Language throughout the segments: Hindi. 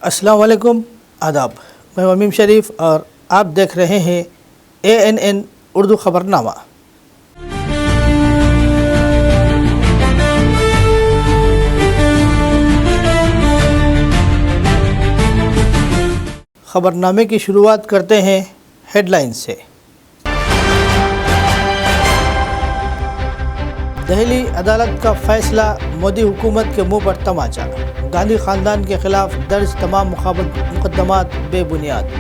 अस्सलाम वालेकुम, आदाब। मैं वमीम शरीफ और आप देख रहे हैं ANN उर्दू ख़बरनामा। ख़बरनामे की शुरुआत करते हैं हेडलाइन से। दिल्ली अदालत का फैसला, मोदी हुकूमत के मुंह पर तमाचा। गांधी ख़ानदान के ख़िलाफ़ दर्ज तमाम मुकदमात बेबुनियाद।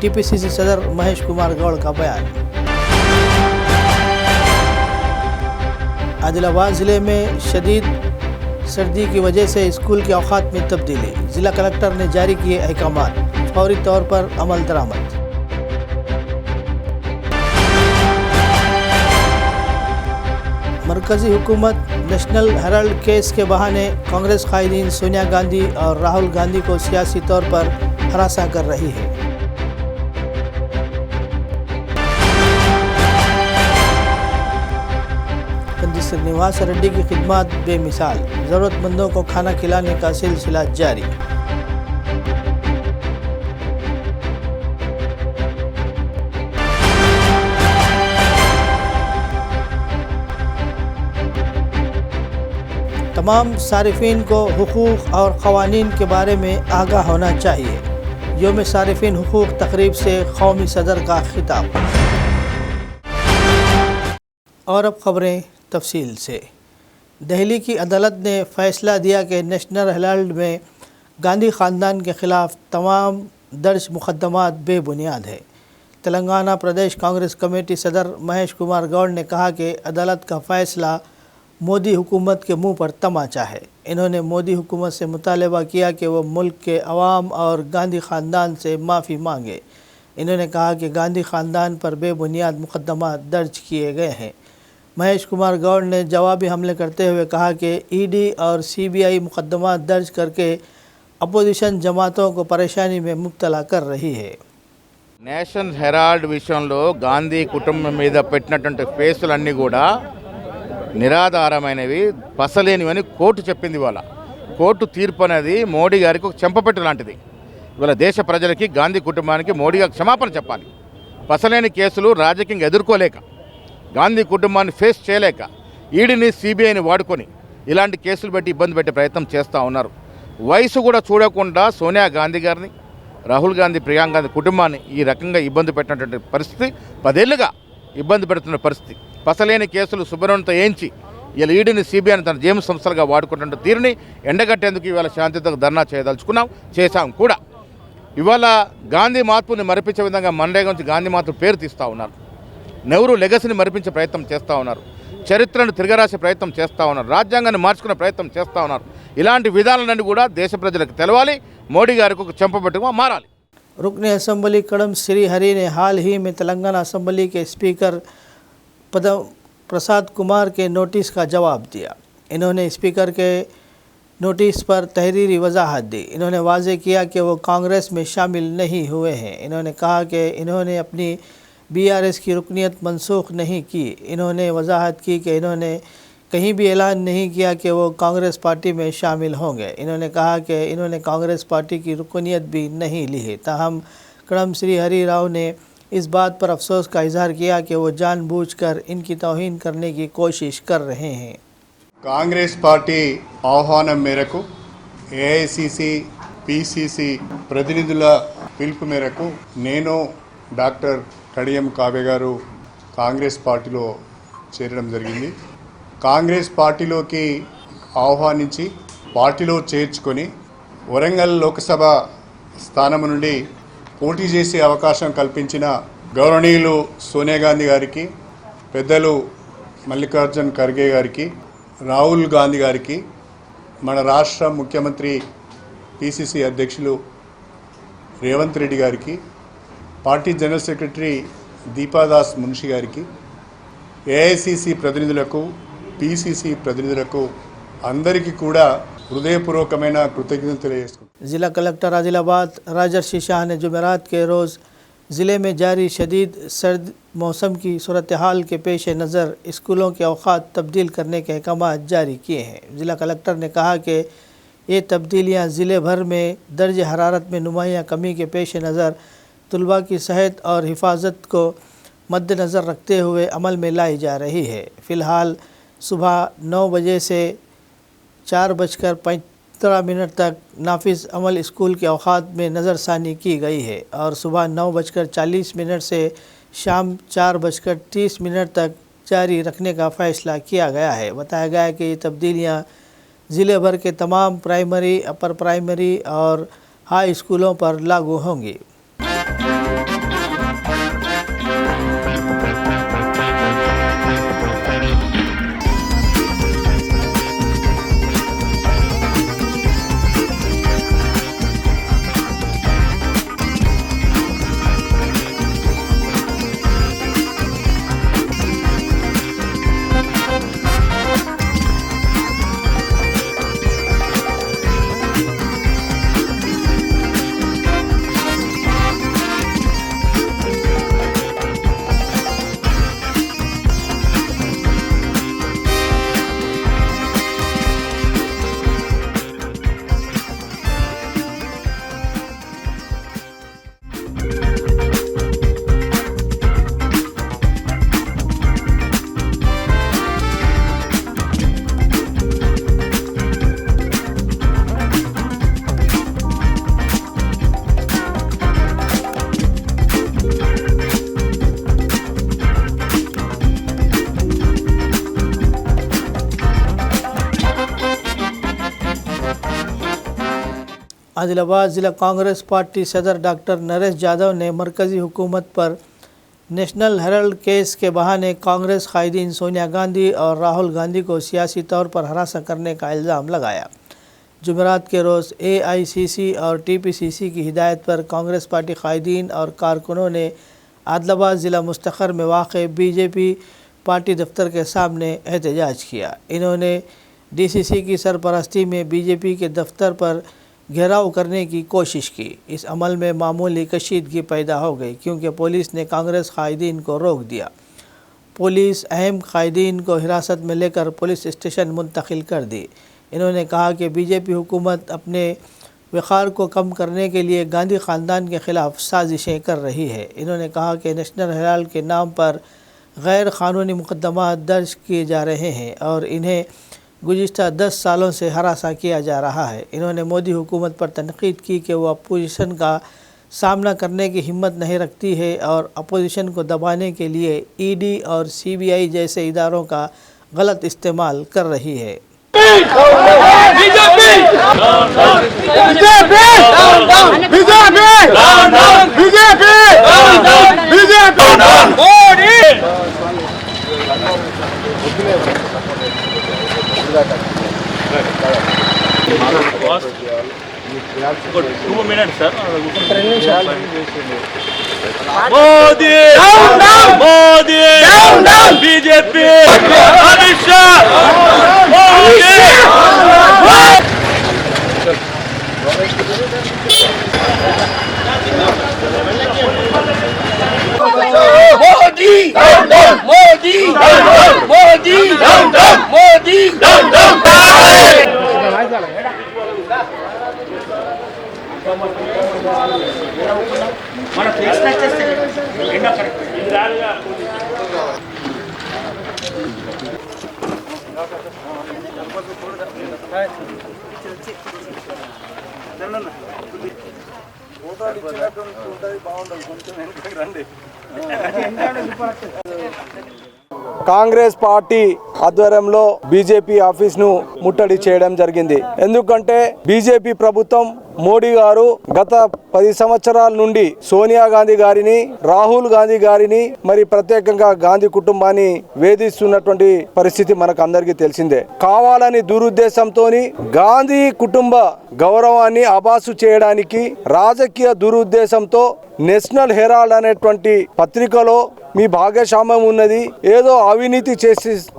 TPCC सदर महेश कुमार गौड़ का बयान। आदिलाबाद ज़िले में शदीद सर्दी की वजह से स्कूल के औकात में तब्दीली। ज़िला कलेक्टर ने जारी किए अहकामात, फौरी तौर पर अमल दरामद। मरकज़ी हुकूमत नेशनल हेराल्ड केस के बहाने कांग्रेस कायदीन सोनिया गांधी और राहुल गांधी को सियासी तौर पर हरासा कर रही है। कंदी श्रीनिवास रेड्डी की खिदमत बेमिसाल, ज़रूरतमंदों को खाना खिलाने का सिलसिला जारी। तमाम सारिफिन को हुकूक़ और क़वानीन के बारे में आगाह होना चाहिए। योम सारिफिन हुकूक़ तकरीब से कौमी सदर का खिताब। और अब ख़बरें तफसील से। दिल्ली की अदालत ने फ़ैसला दिया कि नेशनल हेराल्ड में गांधी ख़ानदान के ख़िलाफ़ तमाम दर्ज मुकदमात बेबुनियाद है। तेलंगाना प्रदेश कांग्रेस कमेटी सदर महेश कुमार गौड़ ने कहा कि अदालत का फ़ैसला मोदी हुकूमत के मुंह पर तमाचा है। इन्होंने मोदी हुकूमत से मुतालबा किया कि वह मुल्क के अवाम और गांधी ख़ानदान से माफ़ी मांगे। इन्होंने कहा कि गांधी ख़ानदान पर बेबुनियाद मुकदमात दर्ज किए गए हैं। महेश कुमार गौड़ ने जवाबी हमले करते हुए कहा कि ED और CBI मुकदमात दर्ज करके अपोजिशन जमातों को परेशानी में मुब्तला कर रही है। నేషనల్ హెరాల్డ్ విషయంలో గాంధీ కుటుంబం మీద పెట్టినటువంటి కేసులన్నీ కూడా నిరాధారమైనవి, పసలేనివని కోర్టు చెప్పింది. ఇవాళ కోర్టు తీర్పు అనేది మోడీ గారికి ఒక చెంపపెట్టు లాంటిది. ఇవాళ దేశ ప్రజలకి, గాంధీ కుటుంబానికి మోడీ గారికి క్షమాపణ చెప్పాలి. పసలేని కేసులు రాజకీయంగా ఎదుర్కోలేక, గాంధీ కుటుంబాన్ని ఫేస్ చేయలేక ఈడీని CBIని వాడుకొని ఇలాంటి కేసులు పెట్టి ఇబ్బంది పెట్టే ప్రయత్నం చేస్తూ ఉన్నారు. వయసు కూడా చూడకుండా సోనియా గాంధీ గారిని, రాహుల్ గాంధీ, ప్రియాంక గాంధీ కుటుంబాన్ని ఈ రకంగా ఇబ్బంది పెట్టినటువంటి పరిస్థితి 10 ఏళ్ళుగా ఇబ్బంది పెడుతున్న పరిస్థితి. పసలేని కేసులు సుబ్రహ్మణ్యంతో ఏంచి ఇలా ఈడీని CBIని తన జేమ్స్ సంస్థలుగా వాడుకుంటున్న తీరుని ఎండగట్టేందుకు ఇవాళ శాంతియుతంగా ధర్నా చేయదలుచుకున్నాం, చేశాం కూడా. ఇవాళ గాంధీ మార్పుని మరిపించే విధంగా మన్రేగా నుంచి గాంధీ మార్పు పేరు తీస్తూ ఉన్నారు. నెహ్రూ లెగసీని మరిపించే ప్రయత్నం చేస్తూ ఉన్నారు. చరిత్రను తిరగరాసే ప్రయత్నం చేస్తూ ఉన్నారు. రాజ్యాంగాన్ని మార్చుకునే ప్రయత్నం చేస్తూ ఉన్నారు. ఇలాంటి విధానాలన్నీ కూడా దేశ ప్రజలకు తెలవాలి. మోడీ గారికి ఒక చెంపపెట్టుగా మారాలి. रुकन असम्बली कड़म श्री हरि ने हाल ही में तेलंगाना असम्बली के स्पीकर पद्म प्रसाद कुमार के नोटिस का जवाब दिया। इन्होंने स्पीकर के नोटिस पर तहरीरी वजाहत दी। इन्होंने वाज़ेह किया कि वो कांग्रेस में शामिल नहीं हुए हैं। इन्होंने कहा कि इन्होंने अपनी BRS की रुकनीत मनसूख नहीं की। इन्होंने वजाहत की कि इन्होंने कहीं भी ऐलान नहीं किया कि वो कांग्रेस पार्टी में शामिल होंगे। इन्होंने कहा कि इन्होंने कांग्रेस पार्टी की रुकनीत भी नहीं ली है। ताहम कड़म श्री हरि राव ने इस बात पर अफसोस का इजहार किया कि वो जानबूझकर इनकी तौहीन करने की कोशिश कर रहे हैं। కాంగ్రెస్ పార్టీ ఆహ్వానం మేరకు AICC PCC ప్రతినిధుల పిలుపు మేరకు నేను డాక్టర్ కడియం కావ్య గారు కాంగ్రెస్ పార్టీలో చేరడం జరిగింది. కాంగ్రెస్ పార్టీలోకి ఆహ్వానించి పార్టీలో చేర్చుకొని వరంగల్ లోక్సభ స్థానం నుండి పోటీ చేసే అవకాశం కల్పించిన గౌరవనీయులు సోనియా గాంధీ గారికి, పెద్దలు మల్లికార్జున్ ఖర్గే గారికి, రాహుల్ గాంధీ గారికి, మన రాష్ట్ర ముఖ్యమంత్రి PCC అధ్యక్షులు రేవంత్ రెడ్డి గారికి, party general secretary Deepa Das Munshi గారికి, AICC ప్రతినిధులకు, PCC ప్రతినిధులకు అందరికీ కూడా हृदयपूर्वकమైన కృతజ్ఞతలు తెలియజేస్తున్నాను। ज़िला कलेक्टर आदिलाबाद राजर्षि शाह ने जुमेरात के रोज़ ज़िले में जारी शदीद सर्द मौसम की सूरत हाल के पेश नज़र स्कूलों के औकात तब्दील करने के अहकाम जारी किए हैं। ज़िला कलेक्टर ने कहा कि ये तब्दीलियाँ ज़िले भर में दर्ज हरारत में नुमायाँ कमी के पेश नज़र तलबा की सेहत और हिफाजत को मद्देनज़र रखते हुए अमल में लाई जा रही है। फ़िलहाल सुबह 9 बजे से 4:15 तक नाफिज अमल स्कूल के औकात में नज़रसानी की गई है और सुबह 9:40 से शाम 4:30 तक जारी रखने का फ़ैसला किया गया है। बताया गया है कि ये तब्दीलियाँ ज़िले भर के तमाम प्राइमरी, अपर प्राइमरी और हाई स्कूलों पर लागू होंगी। आदिलाबाद ज़िला कांग्रेस पार्टी सदर डॉक्टर नरेश यादव ने मरकज़ी हुकूमत पर नेशनल हेराल्ड केस के बहाने कांग्रेस कायदीन सोनिया गांधी और राहुल गांधी को सियासी तौर पर हरासा करने का इल्ज़ाम लगाया। जुमेरात के रोज़ AICC और TPCC की हिदायत पर कांग्रेस पार्टी कायदीन और कारकुनों ने आदिलाबाद ज़िला मुस्तखर में वाक़ BJP पार्टी दफ्तर के सामने एहतजाज किया। इन्होंने DCC की सरपरस्ती में BJP के दफ्तर पर घेराव करने की कोशिश की। इस अमल में मामूली कशीदगी पैदा हो गई क्योंकि पुलिस ने कांग्रेस कायदीन को रोक दिया। पुलिस अहम कायदीन को हिरासत में लेकर पुलिस स्टेशन मुंतकिल कर दी। इन्होंने कहा कि BJP हुकूमत अपने वक़ार को कम करने के लिए गांधी ख़ानदान के ख़िलाफ़ साजिशें कर रही है। इन्होंने कहा कि नेशनल हेराल्ड के नाम पर गैर क़ानूनी मुक़दमा दर्ज किए जा रहे हैं और इन्हें गुज़िश्ता 10 सालों से हरासा किया जा रहा है। इन्होंने मोदी हुकूमत पर तनक़ीद की कि वो अपोजिशन का सामना करने की हिम्मत नहीं रखती है और अपोजिशन को दबाने के लिए ED और CBI जैसे इदारों का गलत इस्तेमाल कर रही है। Good. 2 minutes, sir. Modi! Down, down! Modi! Down, down! BJP! Amit Shah! Modi! Modi! Down, down! Modi! Down, down! Modi! Down, down! Modi! Down, down! మన ఫేస్ టచ్ చేస్తే ఎండ కరెక్ట్ ఇది రాదుగా ఫోటో ఇచ్చినట్టు ఉంటది బాగుంటది కొంచెం వెనక్కి రండి అది ఎండ సూపర్ వస్తది। కాంగ్రెస్ పార్టీ ఆధ్వర్యంలో బీజేపీ ఆఫీస్ను ముట్టడి చేయడం జరిగింది। ఎందుకంటే బీజేపీ ప్రభుత్వం మోడీ గారు గత 10 సంవత్సరాల నుండి సోనియా గాంధీ గారిని, రాహుల్ గాంధీ గారిని, మరి ప్రత్యేకంగా గాంధీ కుటుంబాన్ని వేధిస్తున్నటువంటి పరిస్థితి మనకు అందరికీ తెలిసిందే। కావాలని దురుద్దేశంతోని గాంధీ కుటుంబ గౌరవాన్ని అబాసు చేయడానికి రాజకీయ దురుద్దేశంతో నేషనల్ హెరాల్డ్ అనేటువంటి పత్రికలో మీ భాగస్వామ్యం ఉన్నది, ఏదో అవినీతి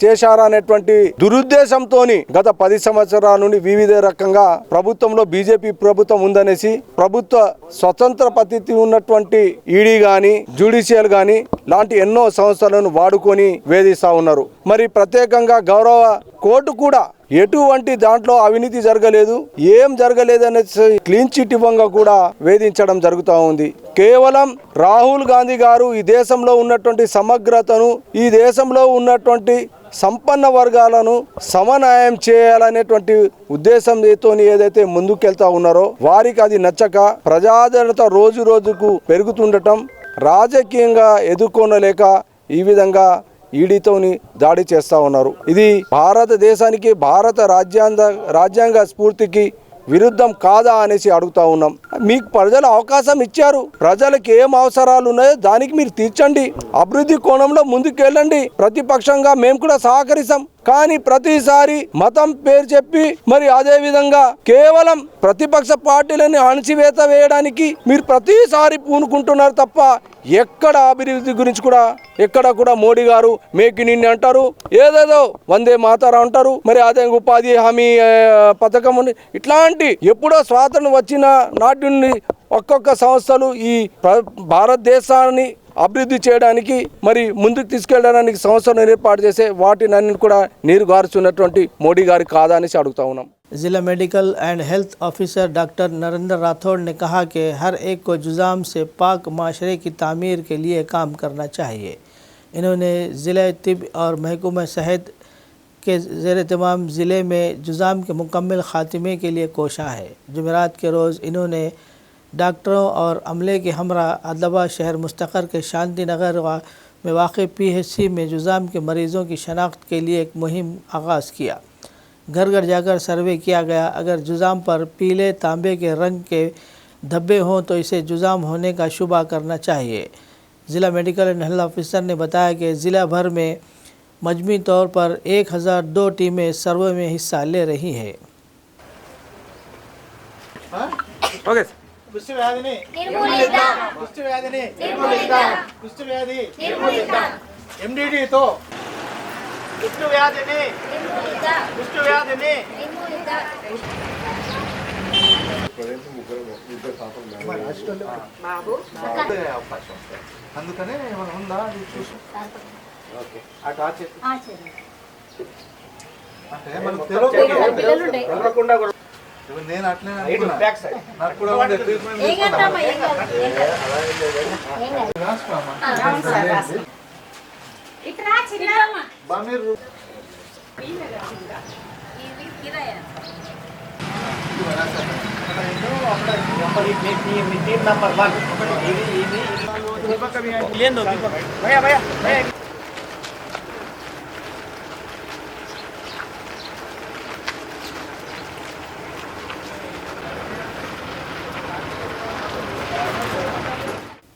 చేశారనేటువంటి దురుద్దేశంతోని గత 10 సంవత్సరాల నుండి వివిధ రకంగా ప్రభుత్వంలో బీజేపీ ప్రభుత్వం ఉందనేసి ప్రభుత్వ స్వతంత్ర పద్ధతి ఉన్నటువంటి ఈడీ గాని, జ్యుడిషియల్ గాని లాంటి ఎన్నో సంస్థలను వాడుకొని వేధిస్తా ఉన్నారు। మరి ప్రత్యేకంగా గౌరవ కోర్టు కూడా ఎటువంటి దాంట్లో అవినీతి జరగలేదు, ఏం జరగలేదనే క్లీన్ చిట్ ఇవ్వంగా కూడా వేధించడం జరుగుతూ ఉంది. కేవలం రాహుల్ గాంధీ గారు ఈ దేశంలో ఉన్నటువంటి సమగ్రతను, ఈ దేశంలో ఉన్నటువంటి సంపన్న వర్గాలను సమన్వయం చేయాలనేటువంటి ఉద్దేశంతో ఏదైతే ముందుకెళ్తా ఉన్నారో వారికి అది నచ్చక ప్రజాదరణ రోజు రోజుకు పెరుగుతుండటం, రాజకీయంగా ఎదుర్కొనలేక ఈ విధంగా ఈడీతోని దాడి చేస్తూ ఉన్నారు. ఇది భారతదేశానికి, భారత రాజ్యాంగ స్ఫూర్తికి విరుద్ధం కాదా అనేసి అడుగుతా ఉన్నాం. మీకు ప్రజలు అవకాశం ఇచ్చారు, ప్రజలకు ఏం అవసరాలు ఉన్నాయో దానికి మీరు తీర్చండి, అభివృద్ధి కోణంలో ముందుకెళ్ళండి. ప్రతిపక్షంగా మేము కూడా సహకరిస్తాం. కానీ ప్రతిసారి మతం పేరు చెప్పి మరి అదే విధంగా కేవలం ప్రతిపక్ష పార్టీలని అణచివేత వేయడానికి మీరు ప్రతిసారి పూనుకుంటున్నారు తప్ప ఎక్కడ అభివృద్ధి గురించి కూడా ఎక్కడ కూడా మోడీ గారు మేక్ ఇన్ ఇండియా అంటారు, ఏదేదో వందే మాతరం అంటారు, మరి అదే ఉపాధి హామీ పథకం ఉంది. ఇట్లాంటి ఎప్పుడో స్వాతంత్రం వచ్చిన నాటి నుండి ఒక్కొక్క సంస్థలు ఈ భారతదేశాన్ని అభివృద్ధి చేయడానికి మరి ముందుకు తీసుకెళ్ళడానికి సంస్థను ఏర్పాటు చేసే వాటిని కూడా నీరు గారుచున్నటువంటి మోడీ గారి కాదా అనేసి అడుగుతా ఉన్నాం. ज़िला medical and health officer doctor Narendra Rathore ने कहा कि हर एक को जुज़ाम से पाक माशरे की तामीर के लिए काम करना चाहिए। इन्होंने ज़िला तिब और महकमा सेहत के ज़ेर तमाम ज़िले में जुज़ाम के मुकम्मल ख़ात्मे के लिए कोशा है। जुमेरात के रोज़ इन्होंने डॉक्टरों और अमले के हमरा आदिलाबाद शहर मुस्तक़र के शांति नगर में वाक़ PHC में जुज़ाम के मरीज़ों की शनाख्त के लिए एक मुहिम आगाज़ किया। घर घर जाकर सर्वे किया गया। अगर जुज़ाम पर पीले तांबे के रंग के धब्बे हों तो इसे जुज़ाम होने का शुबा करना चाहिए। ज़िला मेडिकल एंड हेल्थ ऑफिसर ने बताया कि ज़िला भर में मजमूई तौर पर 1002 टीमें सर्वे में हिस्सा ले रही हैं। అందుకనే ఏమైనా ఉందా అది చూసి అటు అంటే మనకు తెలియకుండా నేను అట్లే నాకు కూడా ట్రీట్మెంట్ మీరు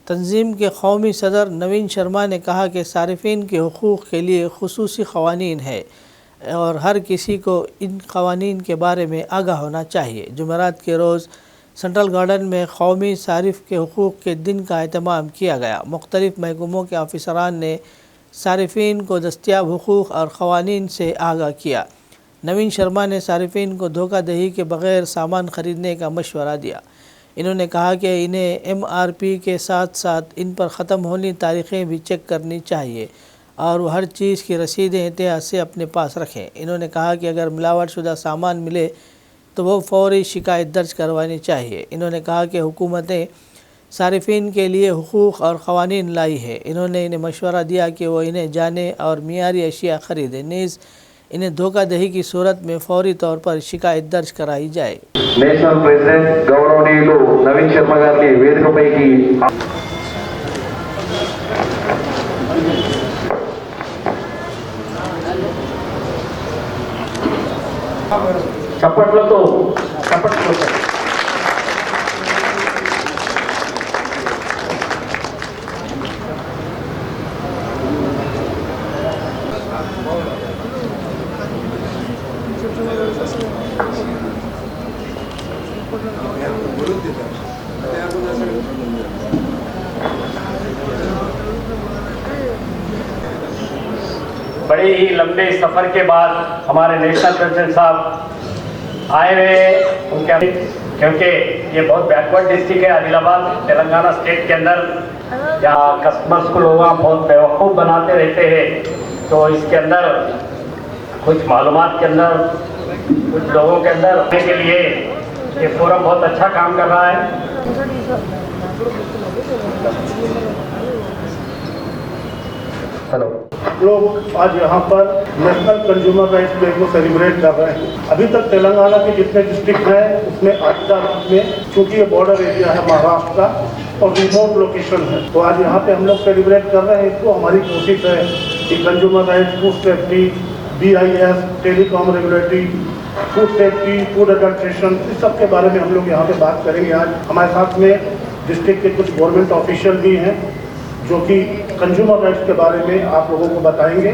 तंजीम के कौमी सदर नवीन शर्मा ने कहा कि सारिफिन के हुकूक़ के लिए खुसूसी क़वानीन है और हर किसी को इन क़वानीन के बारे में आगाह होना चाहिए। जुमेरात के रोज़ सेंट्रल गार्डन में कौमी सारिफ के हुकूक़ के दिन का एहतमाम किया गया। मुख्तलिफ़ महकमों के ऑफिसरान ने सारिफिन को दस्तियाब हुकूक़ और क़वानीन से आगाह किया। नवीन शर्मा ने सारिफिन को धोखा दही के बग़ैर सामान ख़रीदने का मशवरा दिया। इन्होंने कहा कि इन्हें MRP के साथ साथ इन पर ख़त्म होने तारीख़ें भी चेक करनी चाहिए और वो हर चीज़ की रसीदें एहतियात से अपने पास रखें। इन्होंने कहा कि अगर मिलावट शुदा सामान मिले तो वो फ़ौरी शिकायत दर्ज करवानी चाहिए। इन्होंने कहा कि हुकूमतें सारिफिन के लिए हुकूक़ और क़वानीन लाई है। इन्होंने इन्हें मशवरा दिया कि वो इन्हें जाने और मियारी अशिया ख़रीदें, नीज़ इन्हें धोखा दही की सूरत में फौरी तौर पर शिकायत दर्ज कराई जाए। నేషనల్ ప్రెసిడెంట్ గౌరవనీయులు నవీన్ శర్మ గారిని వేదికపైకి చప్పట్లతో बड़े ही लंबे सफ़र के बाद हमारे नेशनल प्रेसिडेंट साहब आए हुए उनके, क्योंकि ये बहुत बैकवर्ड डिस्ट्रिक्ट है आदिलाबाद तेलंगाना स्टेट के अंदर, जहाँ कस्टमर्स को लोग बहुत बेवकूफ़ बनाते रहते हैं। तो इसके अंदर कुछ मालूमात के अंदर कुछ लोगों के अंदर होने के लिए ये फोरम बहुत अच्छा काम कर रहा है। हेलो। लोग आज यहाँ पर नेशनल कंज्यूमर राइट्स डे को सेलिब्रेट कर रहे हैं। अभी तक तेलंगाना के जितने डिस्ट्रिक्ट हैं उसमें आदिलाबाद में, क्योंकि ये बॉर्डर एरिया है महाराष्ट्र का और रिमोट लोकेशन है, तो आज यहाँ पे हम लोग सेलिब्रेट कर रहे हैं। इसको हमारी कोशिश है कि consumer rights, food safety, BIS, telecom regulatory, food safety, food adulteration, इस सब के बारे में हम लोग यहाँ पे बात करेंगे। आज हमारे साथ में डिस्ट्रिक्ट के कुछ गवर्नमेंट ऑफिशियल भी हैं जो कि कंज्यूमर राइट्स के बारे में आप लोगों को बताएंगे।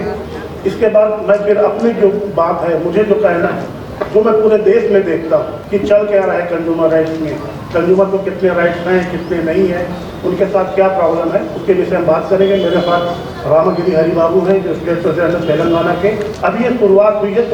इसके बाद मैं फिर अपनी जो बात है, मुझे जो कहना है, जो मैं पूरे देश में देखता हूँ कि चल क्या रहा है कंज्यूमर राइट्स में, कंज्यूमर को कितने राइट्स हैं, कितने नहीं हैं, उनके साथ क्या प्रॉब्लम है, उसके विषय में बात करेंगे। मेरे साथ रामगिरी हरि बाबू हैं जो स्टेट प्रेसिडेंट तेलंगाना के। अभी ये शुरुआत हुई है,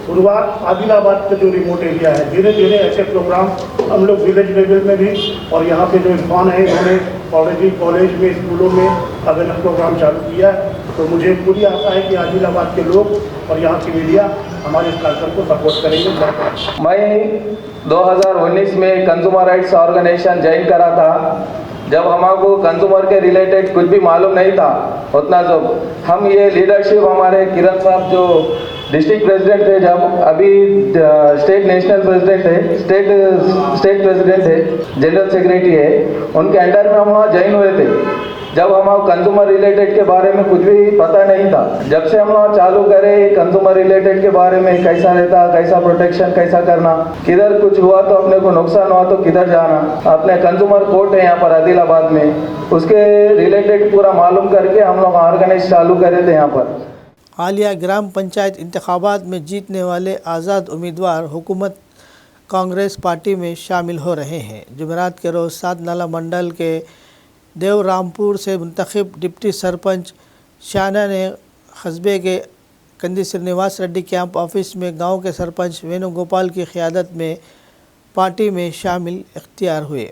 शुरुआत आदिलाबाद के जो रिमोट एरिया है, धीरे धीरे ऐसे प्रोग्राम हम लोग विलेज लेवल में भी और यहाँ पे जो इरफान है उन्होंने कॉलेज में, स्कूलों में अवेयरनेस प्रोग्राम चालू किया है। तो मुझे पूरी आशा है कि आदिलाबाद के लोग और यहाँ की मीडिया हमारे इस कार्यक्रम को सपोर्ट करेंगे। मैं 2019 में कंज्यूमर राइट्स ऑर्गेनाइजेशन ज्वाइन करा था। जब हमको कंज्यूमर के रिलेटेड कुछ भी मालूम नहीं था उतना, जो हम ये लीडरशिप हमारे किरण साहब जो डिस्ट्रिक्ट प्रेसिडेंट थे, जब अभी स्टेट नेशनल प्रेसिडेंट है, स्टेट प्रेसिडेंट है, जनरल सेक्रेटरी है, उनके अंडर में हम वहाँ ज्वाइन हुए थे। जब हम कंज्यूमर रिलेटेड के बारे में कुछ भी पता नहीं था, जब से हम वहाँ चालू करें कंज्यूमर रिलेटेड के बारे में, कैसा रहता, कैसा प्रोटेक्शन, कैसा करना, किधर कुछ हुआ तो अपने को नुकसान हुआ तो किधर जाना, अपने कंज्यूमर कोर्ट है यहाँ पर आदिलाबाद में, उसके रिलेटेड पूरा मालूम करके हम लोग ऑर्गेनाइज चालू करे थे यहाँ पर। हालिया ग्राम पंचायत इंतखाबात में जीतने वाले आज़ाद उम्मीदवार हुकूमत कांग्रेस पार्टी में शामिल हो रहे हैं। जुमेरात के रोज़ सात नाला मंडल के देवरामपुर से मुंतखब डिप्टी सरपंच शाना ने कस्बे के कंदी श्रीनिवास रेड्डी कैंप ऑफिस में गांव के सरपंच वेणुगोपाल की क़यादत में पार्टी में शामिल इख्तियार हुए।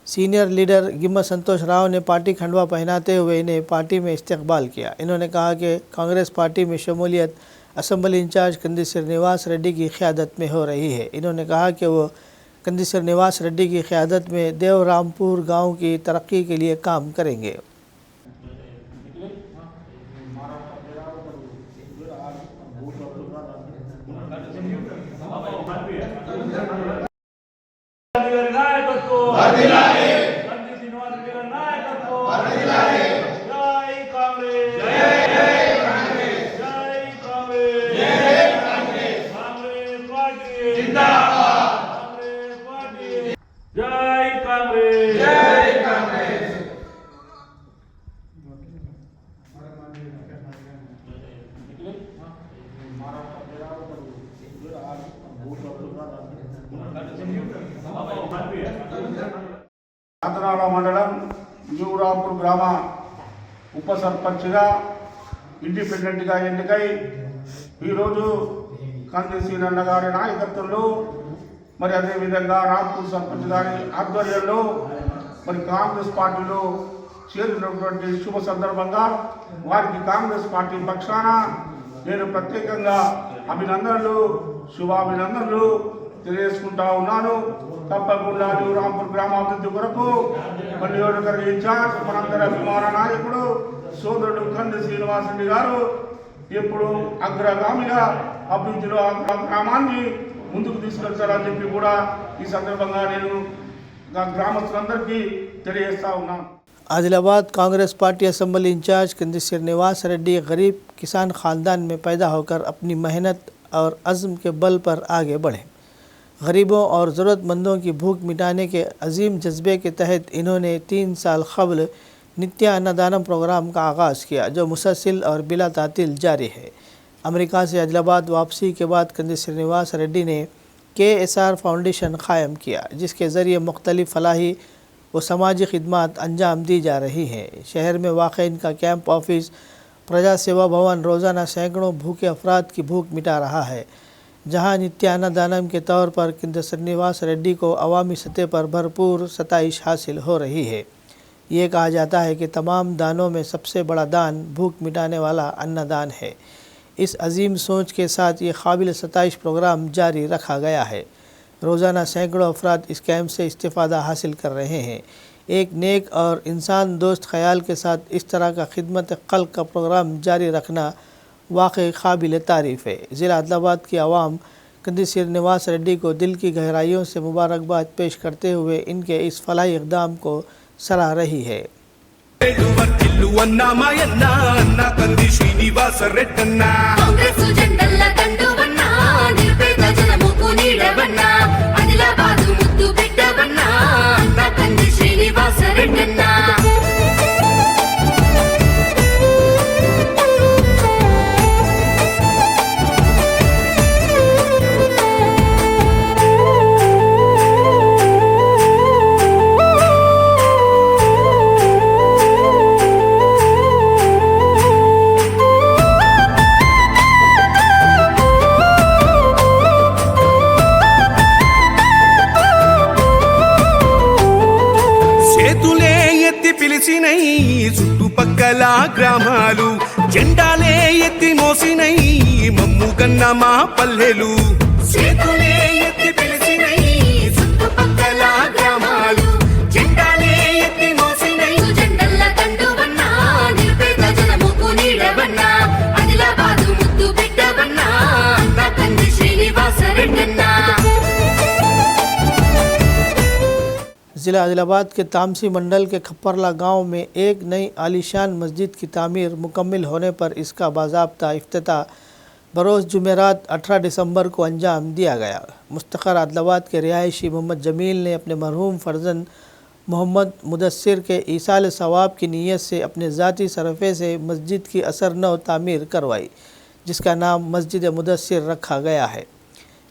सीनियर लीडर गिम्मा संतोष राव ने पार्टी खंडवा पहनाते हुए इन्हें पार्टी में इस्तकबाल किया। इन्होंने कहा कि कांग्रेस पार्टी में शमूलियत असम्बली इंचार्ज कंदी श्रीनिवास रेड्डी की क़यादत में हो रही है। इन्होंने कहा कि वो कंदी श्रीनिवास रेड्डी की क़यादत में देवरामपुर गांव की तरक्की के लिए काम करेंगे। ఆంధ్రాల మండలం న్యూరాంపూర్ గ్రామ ఉప సర్పంచ్గా ఇండిపెండెంట్గా ఎన్నికై ఈరోజు కంది శ్రీరన్న గారి నాయకత్వంలో, మరి అదేవిధంగా రాంపూర్ సర్పంచ్ గారి ఆధ్వర్యంలో మరి కాంగ్రెస్ పార్టీలో చేరినటువంటి శుభ సందర్భంగా వారికి కాంగ్రెస్ పార్టీ పక్షాన నేను ప్రత్యేకంగా అభినందనలు, శుభాభినందనలు తెలియజేసుకుంటా ఉన్నాను. తప్పకుండా న్యూరాంపూర్ గ్రామాభివృద్ధి కొరకు మన నియోజకవర్గ ఇన్ఛార్జ్, మనందరి అభిమాన నాయకుడు సోదరుడు కంది శ్రీనివాస్ రెడ్డి గారు ఎప్పుడు అగ్రగామిగా అభివృద్ధిలో గ్రామాన్ని ముందుకు తీసుకెళ్తారని చెప్పి కూడా ఈ సందర్భంగా నేను గ్రామస్తులందరికీ తెలియజేస్తా ఉన్నాను. Adilabad Congress party assembly in charge Kandi Srinivas Reddy गरीब किसान ख़ानदान में पैदा होकर अपनी मेहनत और अज़्म के बल पर आगे बढ़े। गरीबों और ज़रूरतमंदों की भूख मिटाने के अजीम जज्बे के तहत इन्होंने 3 साल क़ब्ल नित्य अन्नदानम प्रोग्राम का आगाज़ किया, जो मुसलसल और बिला तातिल जारी है। अमेरिका से आदिलाबाद वापसी के बाद कंदी श्रीनिवास रेड्डी ने KSR फाउंडेशन क़ायम किया, जिसके ज़रिए मुख्तलिफ़ फलाही व समाजी खिदमात अंजाम दी जा रही हैं। शहर में वाक़ इनका कैंप ऑफिस प्रजा सेवा भवन रोज़ाना सैकड़ों भूखे अफराद की भूख मिटा रहा है, जहां नित्य अन्नदानम के तौर पर कंदी श्रीनिवास रेड्डी को अवामी सतह पर भरपूर सताइश हासिल हो रही है। ये कहा जाता है कि तमाम दानों में सबसे बड़ा दान भूख मिटाने वाला अन्नदान है। इस अजीम सोच के साथ ये काबिल सताइश प्रोग्राम जारी रखा गया है। रोज़ाना सैकड़ों अफराद इस कैंप से इस्तिफ़ादा हासिल कर रहे हैं। एक नेक और इंसान दोस्त ख्याल के साथ इस तरह का खिदमत खल्क़ का प्रोग्राम जारी रखना वाकई काबिल तारीफ़ है। ज़िला आदिलाबाद की आवाम कंदी श्रीनिवास रेड्डी को दिल की गहराइयों से मुबारकबाद पेश करते हुए इनके इस फलाही इक़दाम को सराह रही है। చుట్టుపక్కల గ్రామాలు జెండాలే ఎత్తి మోసినై మమ్ము గన్న మా పల్లెలు చేతులే ఎత్తి పిలిచినై చుట్టుపక్కల గ్రామాలు జెండాలే ఎత్తి మోసినై జెండల్ల తండువన్నా నిరుపేద జనముకు నీడవన్నా ఆదిలాబాదు ముద్దు బిడ్డవన్నా నా తండ్రి శ్రీనివాస రెడ్డన్నా। ज़िला आदिलाबाद के तामसी मंडल के खप्परला गांव में एक नई आलीशान मस्जिद की तामीर मुकम्मल होने पर इसका बाज़ाब्ता इफ्तिताह बरोज़ जुमेरात 18 दिसंबर को अंजाम दिया गया। मुस्तक़र आदिलाबाद के रिहायशी मोहम्मद जमील ने अपने मरहूम फ़र्जंद मोहम्मद मुदस्सिर के ईसाल सवाब की नीयत से अपने ज़ाती सरफ़े से मस्जिद की असर नौ तामीर करवाई, जिसका नाम मस्जिद मुदस्सिर रखा गया है।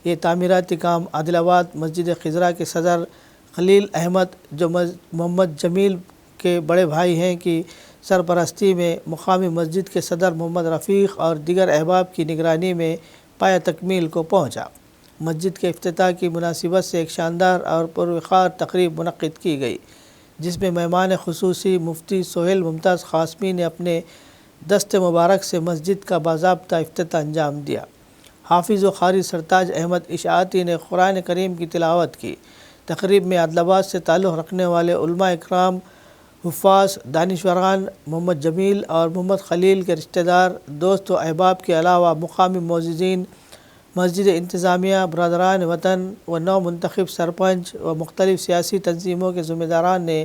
ये तामीराती काम आदिलाबाद मस्जिद खिज़रा के सदर खलील अहमद, जो मोहम्मद जमील के बड़े भाई हैं, की सरपरस्ती में मुकामी मस्जिद के सदर मोहम्मद रफ़ीक़ और दीगर अहबाब की निगरानी में पाया तकमील को पहुँचा। मस्जिद के इफ्तिताह की मुनासिबत से एक शानदार और पुरवक़ार तक़रीब मुनक़्क़िद की गई, जिसमें मेहमान ख़ुसूसी मुफ्ती सोहेल मुमताज़ क़ासमी ने अपने दस्त मुबारक से मस्जिद का बाज़ाब्ता इफ्तिताह अंजाम दिया। हाफिज़ व क़ारी सरताज अहमद इशाअती ने कुरान करीम की तिलावत की। तक़रीब में आदिलाबाद से ताल्लुक़ रखने वाले उलमा इकराम, हुफ़ाज़, दानिशवरान, मोहम्मद जमील और मोहम्मद खलील के रिश्तेदार, दोस्त व अहबाब के अलावा मुकामी मोअज़्ज़िज़ीन, मस्जिद इंतज़ामिया, बरदरान वतन व नौ मुंतखब सरपंच व मुख्तलिफ़ सियासी तंजीमों के ज़िम्मेदारान ने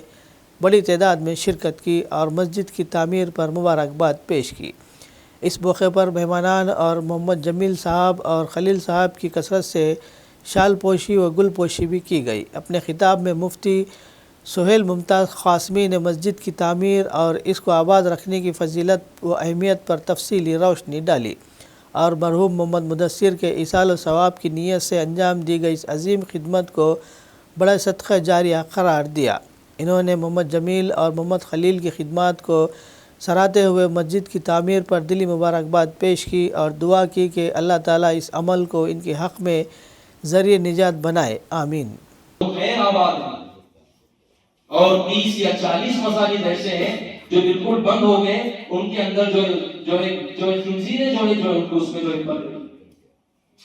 बड़ी तादाद में शिरकत की और मस्जिद की तामीर पर मुबारकबाद पेश की। इस मौके पर मेहमानान और मोहम्मद जमील साहब और खलील साहब की कसरत से शाल पोशी व गुल पोशी भी की गई। अपने खिताब में मुफ्ती सोहेल मुमताज़ क़ासमी ने मस्जिद की तामीर और इसको आबाद रखने की फ़जीलत व अहमियत पर तफसीली रोशनी डाली और मरहूम मोहम्मद मुदस्सिर के ईसाल सवाब की नीयत से अंजाम दी गई इस अजीम खिदमत को बड़ा सदक़ा जारिया करार दिया। इन्होंने मोहम्मद जमील और मोहम्मद खलील की खिदमत को सराहते हुए मस्जिद की तामीर पर दिली मुबारकबाद पेश की और दुआ की कि अल्लाह ताला इस अमल को इनके हक़ में ज़रिए निजात बनाए, आमीन। और 30 या 40 मसाजिद ऐसे हैं जो बिल्कुल बंद हो गए, उनके अंदर जो खिंजीरें जो उसमें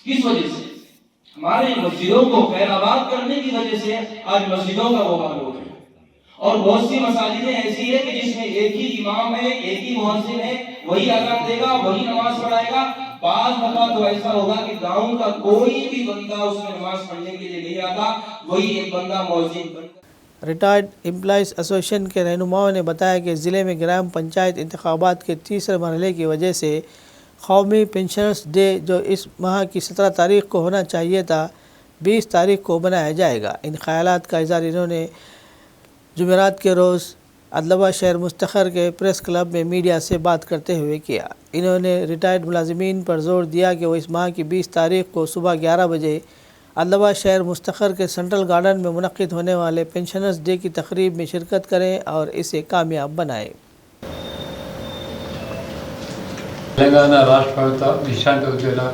किस वजह से हमारे मस्जिदों को खैराबाद करने की वजह से आज मस्जिदों का वो हाल हो गया। और बहुत सी मसाजिदें ऐसी है कि जिसमें एक ही इमाम है, एक ही मुअज्जिन है, वही अज़ान देगा, वही नमाज पढ़ाएगा। बाज़ मौका तो ऐसा होगा कि गांव का कोई भी बंदा उसमें नमाज पढ़ने के लिए नहीं आता, वही एक बंदा मुअज्जिन। रिटायर्ड एम्प्लॉइज़ एसोसिएशन के रहनुमाओं ने बताया कि ज़िले में ग्राम पंचायत इंतखाबात के तीसरे मरहले की वजह से कौमी पेंशनर्स डे, जो इस माह की 17 तारीख़ को होना चाहिए था, 20 तारीख़ को मनाया जाएगा। इन ख्यालात का इज़हार इन्होंने जुमेरात के रोज़ आदिलाबाद शहर मुस्तखर के प्रेस क्लब में मीडिया से बात करते हुए किया। इन्होंने रिटायर्ड मुलाजिमीन पर जोर दिया कि वो इस माह की 20 तारीख़ को सुबह 11 बजे आदिलाबाद शहर मुस्तखर के सेंट्रल गार्डन में मुनक़्क़िद होने वाले पेंशनर्स डे की तक़रीब में शिरकत करें और इसे कामयाब बनाएं। तेलंगाना राष्ट्र विश्रांति उद्योगा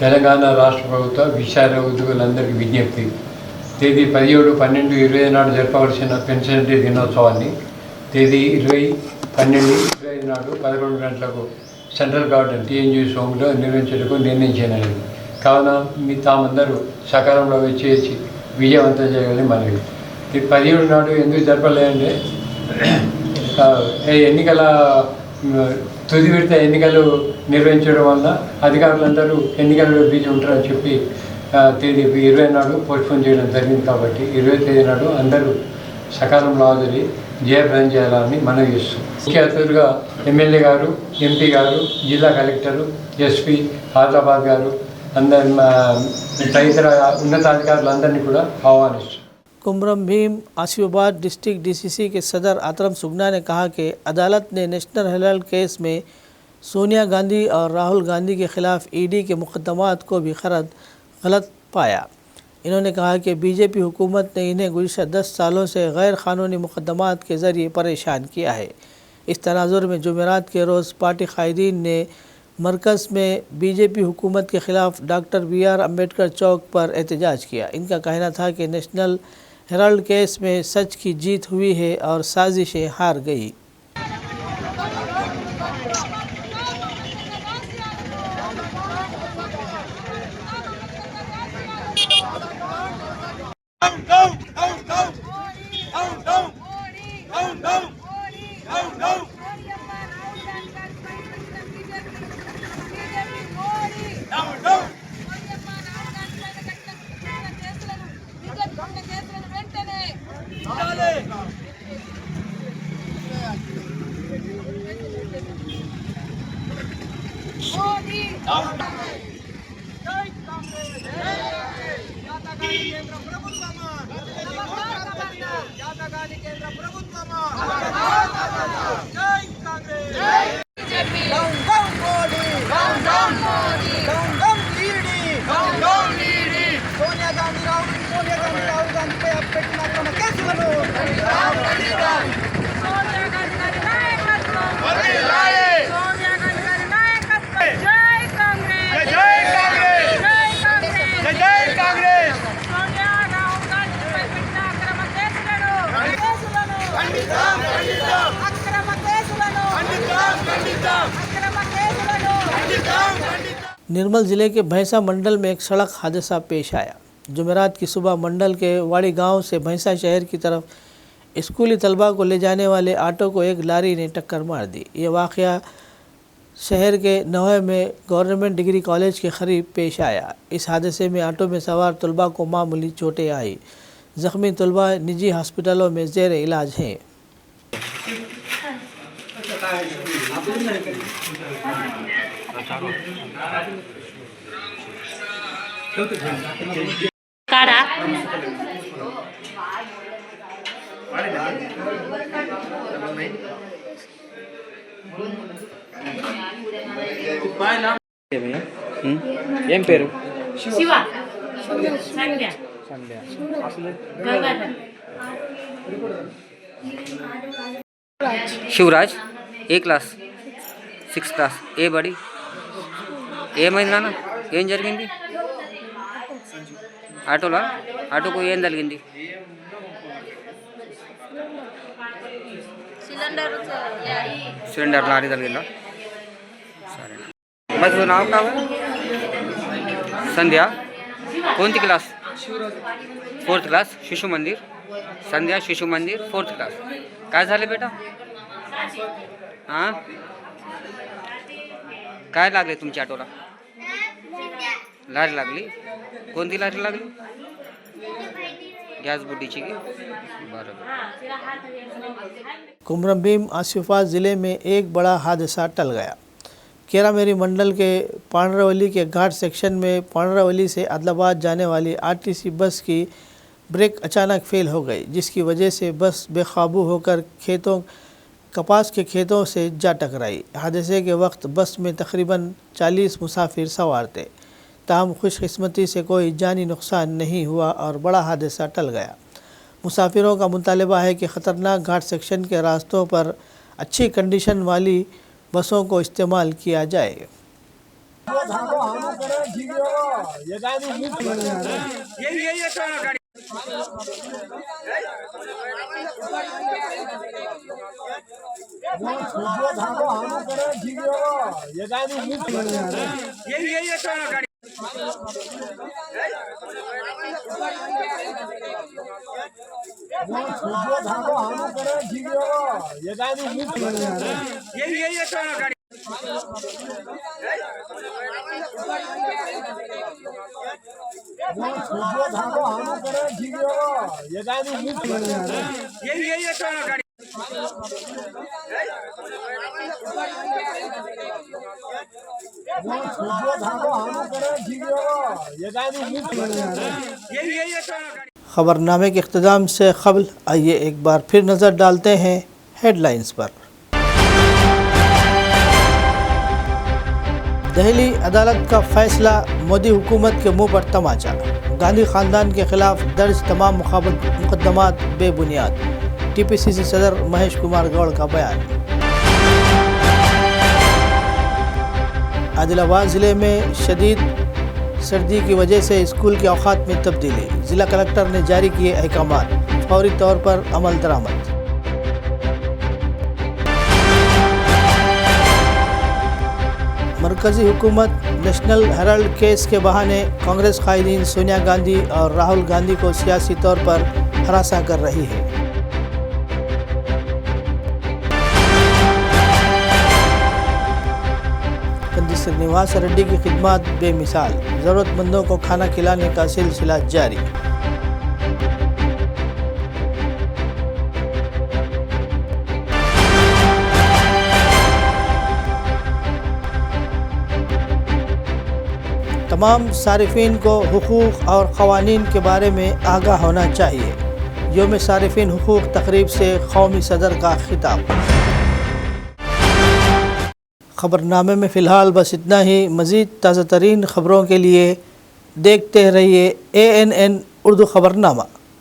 తెలంగాణ రాష్ట్ర ప్రభుత్వ విశాల ఉద్యోగులందరికీ విజ్ఞప్తి. తేదీ 17/12/20 నాడు జరపవలసిన పెన్షన్ డే దినోత్సవాన్ని తేదీ 20/12/20 నాడు 11 గంటలకు సెంట్రల్ గార్డెన్ TNGS హోమ్లో నిర్వహించడానికి నిర్ణయించినది. కావున తామందరూ సకాలంలో వచ్చేసి విజయవంతం చేయాలని మనవి. 17 నాడు ఎందుకు జరపలేదంటే ఎన్నికల తుది విడత ఎన్నికలు నిర్వహించడం వల్ల అధికారులందరూ ఎన్నికల్లో బిజీ ఉంటారని చెప్పి తేదీ 20 నాడు పోస్ట్పోన్ చేయడం జరిగింది. కాబట్టి 20 తేదీ నాడు అందరూ సకాలంలో హాజరి జయప్రదం చేయాలని మనవి చేస్తాం. ముఖ్య అతిథులుగా ఎమ్మెల్యే గారు, MP గారు, జిల్లా కలెక్టరు, SP ఆదిలాబాద్ గారు అందరి తదితర ఉన్నతాధికారులందరినీ కూడా ఆహ్వానిస్తాం. कुमरम भीम आसिफाबाद डिस्ट्रिक्ट DCC के सदर आतरम सुगना ने कहा कि अदालत ने नेशनल हेराल्ड केस में सोनिया गांधी और राहुल गांधी के खिलाफ ED के मुकदमात को भी गलत पाया. इन्होंने कहा कि BJP हुकूमत ने इन्हें गुज़श्ता 10 सालों से गैर क़ानूनी मुकदमात के ज़रिए परेशान किया है. इस तनाजुर में जुमेरात के रोज़ पार्टी कायदीन ने मरकज़ में BJP हुकूमत के ख़िलाफ़ डॉक्टर BR अम्बेडकर चौक पर एहतजाज किया. इनका कहना था कि नेशनल हेराल्ड केस में सच की जीत हुई है और साजिशें हार गई. निर्मल ज़िले के भैंसा मंडल में एक सड़क हादसा पेश आया. जुमेरात की सुबह मंडल के वाड़ी गांव से भैंसा शहर की तरफ स्कूली तलबा को ले जाने वाले ऑटो को एक लारी ने टक्कर मार दी. ये वाक़या शहर के नोहे में गवर्नमेंट डिग्री कॉलेज के करीब पेश आया. इस हादसे में ऑटो में सवार तलबा को मामूली चोटें आई. ज़ख्मी तलबा निजी हॉस्पिटलों में ज़ेर इलाज हैं. ఏం పేరు? శివ సంధ్య శివరాజ్ ఏ క్లాస్? 6th class. ఏ బడి? ఏమైంది నాన్న? ఏం జరిగింది? ఆటోకు ఏం జరిగింది? सिलेंडर लारी तलगिंदा. सर बस नाव का संध्या कौन सी क्लास? 4th class. शिशु मंदिर. संध्या शिशु मंदिर 4th क्लास. काय झाले बेटा? हां काय लागले तुमच्या ऑटोला? लारी लागली. कोणती लारी लागली? गैस बुड्डीची की? बराबर. कुमरम भीम आसिफाबाद ज़िले में एक बड़ा हादसा टल गया. केरामेरी मंडल के पांडरावली के घाट सेक्शन में पांडरावली से आदिलाबाद जाने वाली RTC बस की ब्रेक अचानक फेल हो गई, जिसकी वजह से बस बेकाबू होकर कपास के खेतों से जा टकराई. हादसे के वक्त बस में तकरीबन 40 मुसाफिर सवार थे. ताहम खुशकिस्मती से कोई जानी नुकसान नहीं हुआ और बड़ा हादसा टल गया. मुसाफिरों का मुतालबा है कि ख़तरनाक घाट सेक्शन के रास्तों पर अच्छी कंडीशन वाली बसों को इस्तेमाल किया जाए. खबरनामे के इख्तिताम से क़ब्ल आइए एक बार फिर नज़र डालते हैं हेडलाइंस पर। दिल्ली अदालत का फैसला, मोदी हुकूमत के मुंह पर तमाचा। गांधी ख़ानदान के खिलाफ दर्ज तमाम मुकदमात बेबुनियाद। टीपीसीसी सदर महेश कुमार गौड़ का बयान। आदिलाबाद ज़िले में शदीद सर्दी की वजह से स्कूल के औकात में तब्दीली। ज़िला कलेक्टर ने जारी किए अहकामात, फौरी तौर पर अमल दरामद। मरकज़ी हुकूमत नेशनल हेराल्ड केस के बहाने कांग्रेस कायदीन सोनिया गांधी और राहुल गांधी को सियासी तौर पर हरासा कर रही है। श्रीनिवास रेड्डी की खिदमत बेमिसाल, ज़रूरतमंदों को खाना खिलाने का सिलसिला जारी। तमाम सारिफीन को हुकूक और क़वानीन के बारे में आगाह होना चाहिए। यौम सारिफीन हुकूक तकरीब से कौमी सदर का खिताब। खबरनामे में फ़िलहाल बस इतना ही। मज़ीद ताज़ा तरीन ख़बरों के लिए देखते रहिए ANN उर्दू खबरनामा।